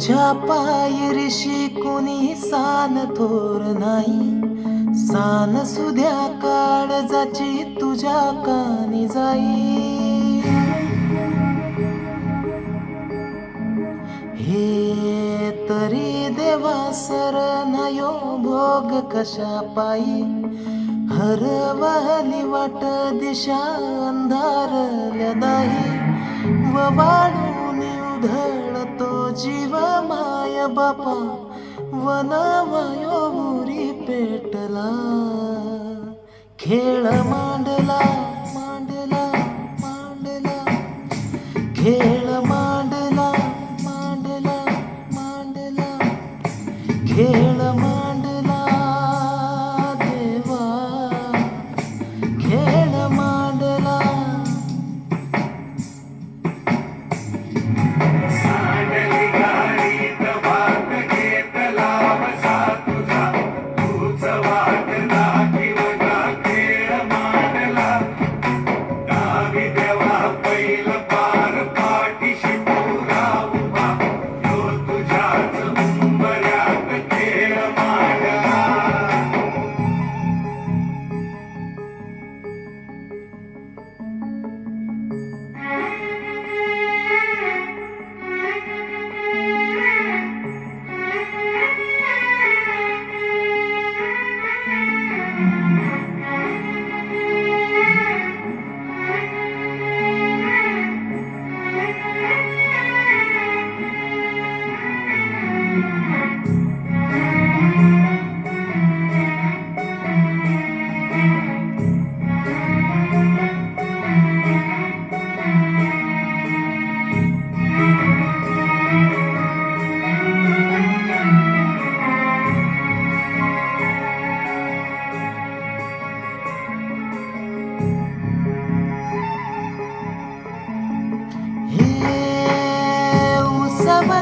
तुझ्या पायरीशी कोणी सान थोर नाही, सान सुद्या काळजाची तुझ्या कानी जाई. हे तरी देवा सरनायो भोग कशा पायी, हरवली वाट दिशा अंधारल्या दाही, व वाढून उधळतो जीव माय बापा, वनवायो उरी पेटला. खेळ मांडला मांडला मांडला, खेळ मांडला मांडला मांडला, खेळ मांडला देवा, खेळ मांडला. सांडली गाडीत भाग घेतला वसा तुझा, तूच वाटला किंवा खेळ मांडला. गावी देवा पैल पार पाठीशी पुरा उभा, तो तुझ्याच मुंबऱ्यात खेळ मांडला.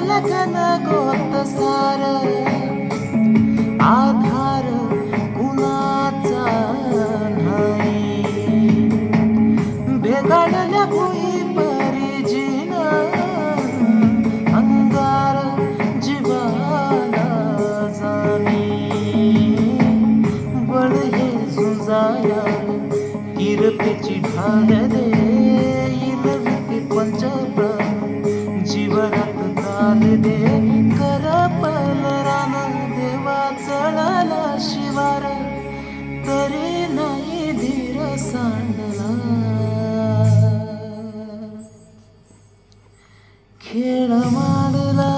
लगन गोत सार, आधार कुणाचा नाही. भेगाडल्या भुई परिजीन, अंगार जीवाला जाणी. बळ हे झुंजाया किरपेची ढाल देईल विकी पंचप्राण, जीवनात काल दे करपल रान. देवा चढला शिवार, तरी नाही धीर सांडला. खेळ मांडला